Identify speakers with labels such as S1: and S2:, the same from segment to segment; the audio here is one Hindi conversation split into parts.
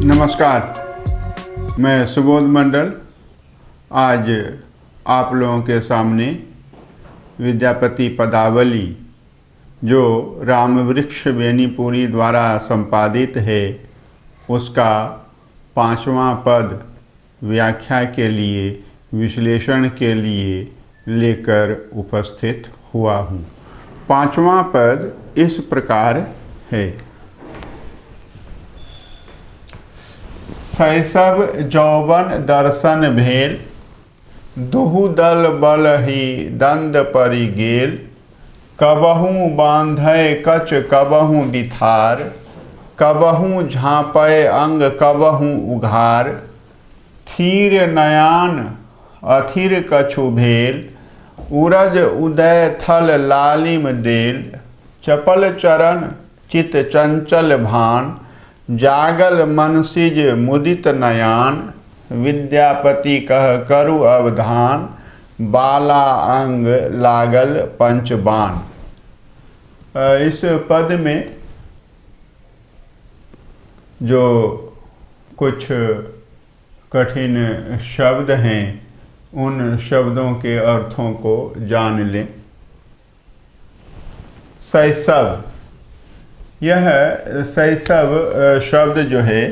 S1: नमस्कार, मैं सुबोध मंडल आज आप लोगों के सामने विद्यापति पदावली जो रामवृक्ष बेनीपुरी द्वारा संपादित है उसका 5वां पद व्याख्या के लिए विश्लेषण के लिए लेकर उपस्थित हुआ हूँ। 5वां पद इस प्रकार है। शैशव जौवन दर्शन भेल, दुहु दल बल ही दंड परि गेल। कबहू बांधय कच कबहू बिथार, कबहू झाँपय अंग कबहू उघार। थीर नयान अथिर कछु भेल, उरज उदय थल लालिम देल। चपल चरण चित चंचल भान, जागल मनसिज मुदित नयान। विद्यापति कह करु अवधान, बाला अंग लागल पंचबान। इस पद में जो कुछ कठिन शब्द हैं उन शब्दों के अर्थों को जान लें। शैशव, यह शैशव शब्द जो है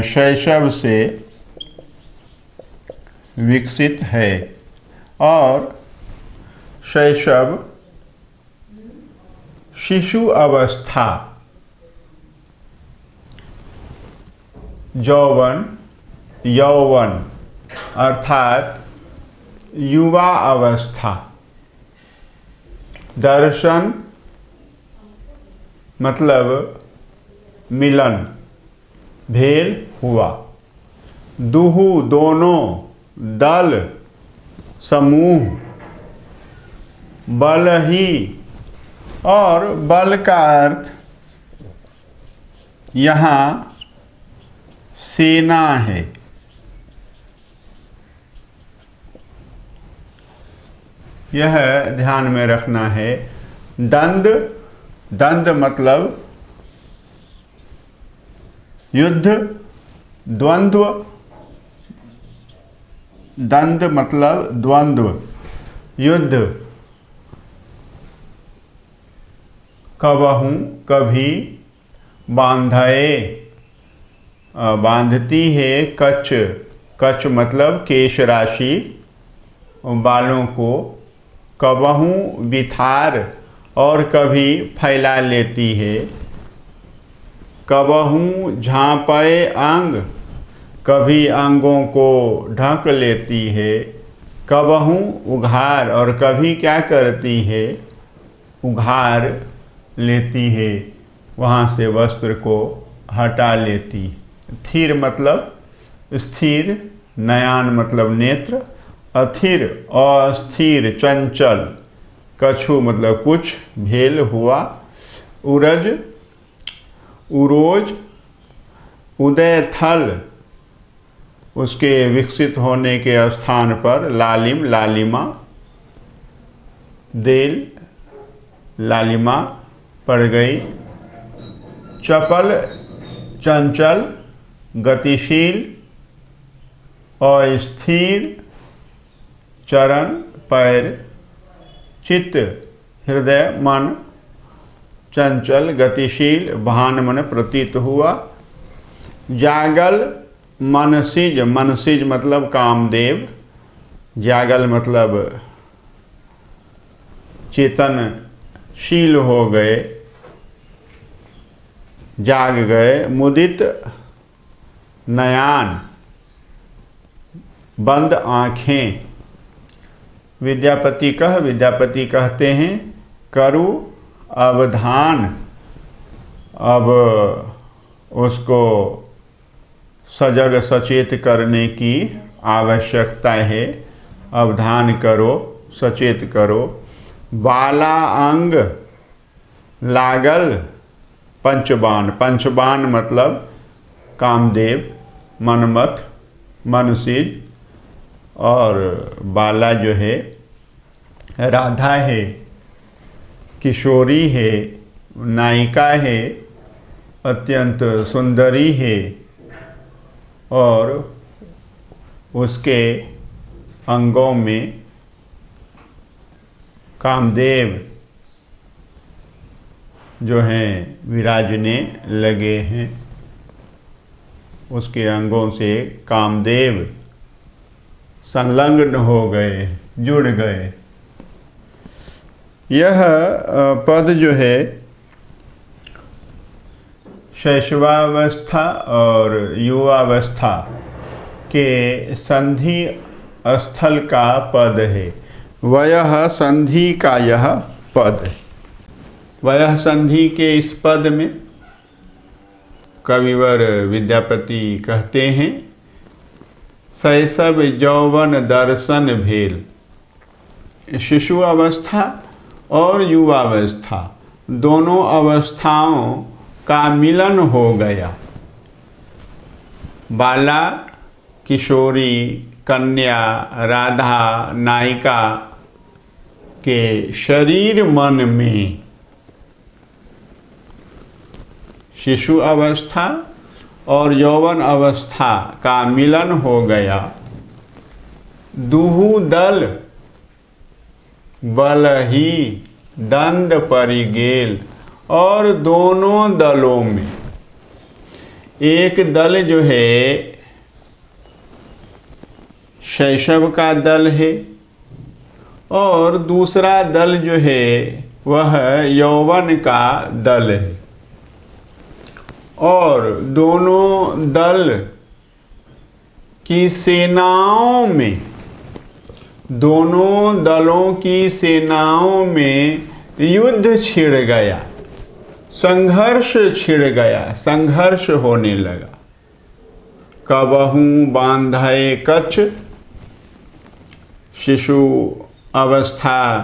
S1: शैशव से विकसित है और शैशव शिशु अवस्था, जौवन यौवन अर्थात युवा अवस्था। दर्शन मतलब मिलन, भेल हुआ। दुहु दोनों, दल समूह, बल ही और बल का अर्थ यहाँ सेना है। यह ध्यान में रखना है। दंड, दंड मतलब युद्ध, द्वंद्व, दंड मतलब द्वंद्व, युद्ध। कबहू कभी, बांधए बांधती है। कच, कच मतलब केश राशि, बालों को। कबहू बिथार और कभी फैला लेती है। कबहू झाँपए अंग, कभी अंगों को ढक लेती है। कबहू उघार और कभी क्या करती है, उघार लेती है, वहाँ से वस्त्र को हटा लेती। थीर मतलब स्थिर, नयान मतलब नेत्र, अथिर अस्थिर चंचल, कछु मतलब कुछ, भेल हुआ। उरज उरोज, उदय थल उसके विकसित होने के स्थान पर। लालिम लालिमा, देल लालिमा पड़ गई। चपल चंचल गतिशील, अस्थिर चरण पैर। चित्त हृदय मन, चंचल गतिशील, भान मन प्रतीत हुआ। जागल मनसिज, मनसिज मतलब कामदेव। जागल मतलब चेतनशील हो गए, जाग गए। मुदित नयान, बंद आँखें। विद्यापति कहते हैं करु अवधान। अब उसको सजग सचेत करने की आवश्यकता है। अवधान करो, सचेत करो। बाला अंग लागल पंचबान, पंचबान मतलब कामदेव, मनमथ, मनसिज। और बाला जो है राधा है, किशोरी है, नायिका है, अत्यंत सुंदरी है, और उसके अंगों में कामदेव जो हैं विराजने लगे हैं। उसके अंगों से कामदेव संलग्न हो गए, जुड़ गए। यह पद जो है शैशवावस्था और युवावस्था के संधि स्थल का पद है। वयः संधि का यह पद है। वयः संधि के इस पद में कविवर विद्यापति कहते हैं, शैशव यौवन दर्शन भेल। शिशु अवस्था और युवावस्था दोनों अवस्थाओं का मिलन हो गया। बाला, किशोरी, कन्या, राधा, नायिका के शरीर मन में शिशु अवस्था और यौवन अवस्था का मिलन हो गया। दुहु दल बल ही दंड परि गेल। और दोनों दलों में एक दल जो है शैशव का दल है और दूसरा दल जो है वह यौवन का दल है। और दोनों दल की सेनाओं में, दोनों दलों की सेनाओं में युद्ध छिड़ गया, संघर्ष छिड़ गया, संघर्ष होने लगा। कबहू बांधे कच्छ, शिशु अवस्था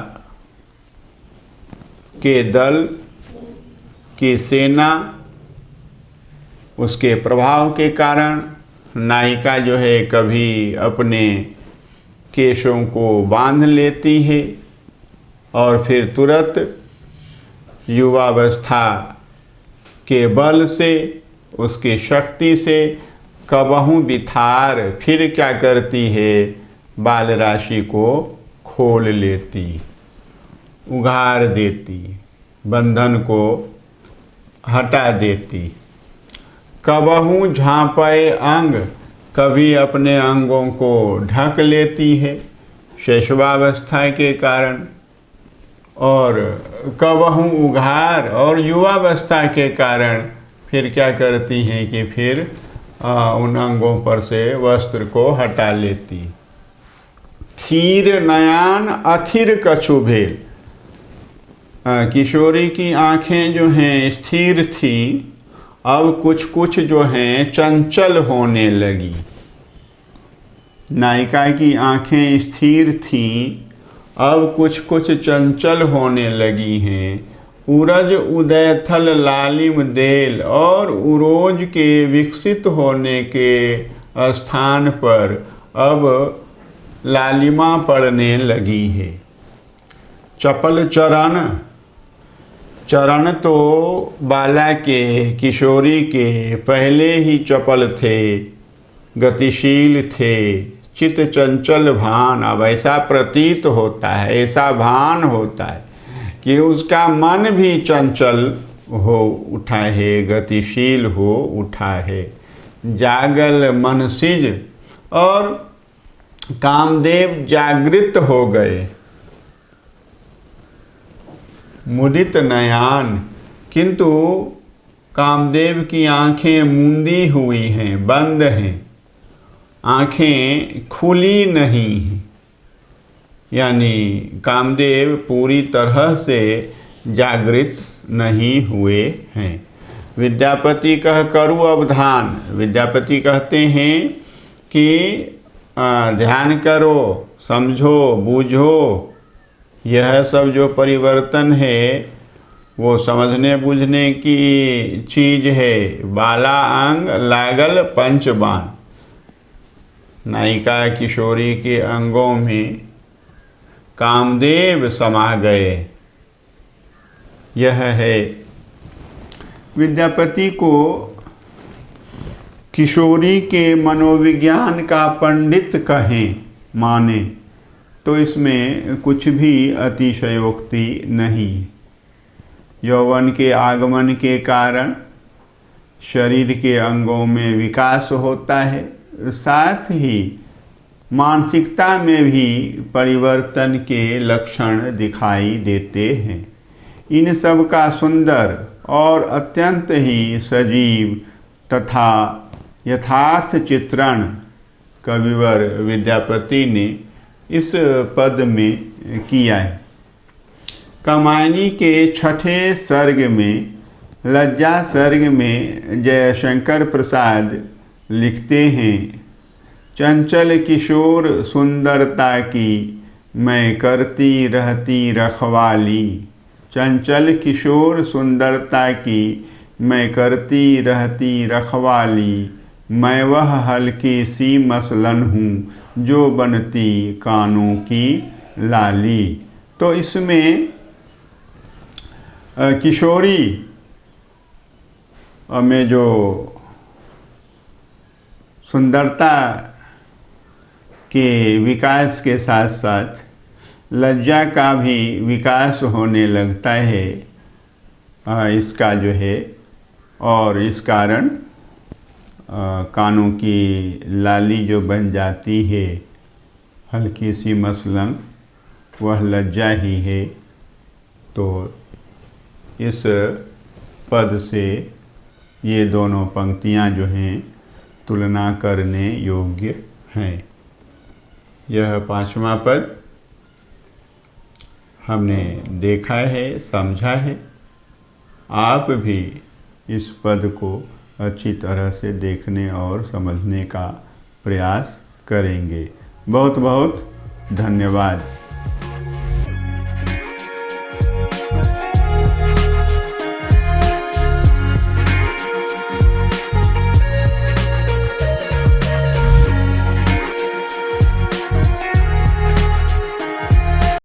S1: के दल की सेना, उसके प्रभाव के कारण नायिका जो है कभी अपने केशों को बांध लेती है और फिर तुरंत युवावस्था के बल से, उसकी शक्ति से कबहू बिथार फिर क्या करती है, बाल राशि को खोल लेती, उघाड़ देती, बंधन को हटा देती। कबहू झांपे अंग, कभी अपने अंगों को ढक लेती है शैशवावस्था के कारण, और कबहू उघार और युवावस्था के कारण फिर क्या करती हैं कि फिर उन अंगों पर से वस्त्र को हटा लेती। थीर नयान अथिर कछु भेल। किशोरी की आंखें जो हैं स्थिर थी, अब कुछ कुछ जो हैं चंचल होने लगी। नायिका की आंखें स्थिर थीं, अब कुछ कुछ चंचल होने लगी हैं। उरज उदयथल लालिम देल, और उरोज के विकसित होने के स्थान पर अब लालिमा पड़ने लगी है। चपल चरण, चरण तो बाला के, किशोरी के पहले ही चपल थे, गतिशील थे, चित्त चंचल भान। अब ऐसा प्रतीत होता है, ऐसा भान होता है कि उसका मन भी चंचल हो उठा है, गतिशील हो उठा है। जागल मन सिज, और कामदेव जागृत हो गए। मुदित नयान, किंतु कामदेव की आंखें मूंदी हुई हैं, बंद हैं, आंखें खुली नहीं हैं। यानी कामदेव पूरी तरह से जागृत नहीं हुए हैं। विद्यापति कह करु अवधान, विद्यापति कहते हैं कि ध्यान करो, समझो, बूझो। यह सब जो परिवर्तन है वो समझने बूझने की चीज़ है। बाला अंग लागल पंचबान, नायिका किशोरी के अंगों में कामदेव समा गए। यह है विद्यापति को किशोरी के मनोविज्ञान का पंडित कहें माने, तो इसमें कुछ भी अतिशयोक्ति नहीं। यौवन के आगमन के कारण शरीर के अंगों में विकास होता है, साथ ही मानसिकता में भी परिवर्तन के लक्षण दिखाई देते हैं। इन सब का सुंदर और अत्यंत ही सजीव तथा यथार्थ चित्रण कविवर विद्यापति ने इस पद में किया है। कामायनी के छठे सर्ग में लज्जा सर्ग में जयशंकर प्रसाद लिखते हैं, चंचल किशोर सुंदरता की मैं करती रहती रखवाली। चंचल किशोर सुंदरता की मैं करती रहती रखवाली, मैं वह हल्की सी मसलन हूँ जो बनती कानों की लाली। तो इसमें किशोरी में जो सुंदरता के विकास के साथ साथ लज्जा का भी विकास होने लगता है, इसका जो है, और इस कारण कानों की लाली जो बन जाती है, हल्की सी मसलन, वह लज्जा ही है। तो इस पद से ये दोनों पंक्तियाँ जो हैं तुलना करने योग्य हैं। यह पांचवा पद हमने देखा है, समझा है। आप भी इस पद को अच्छी तरह से देखने और समझने का प्रयास करेंगे। बहुत बहुत धन्यवाद।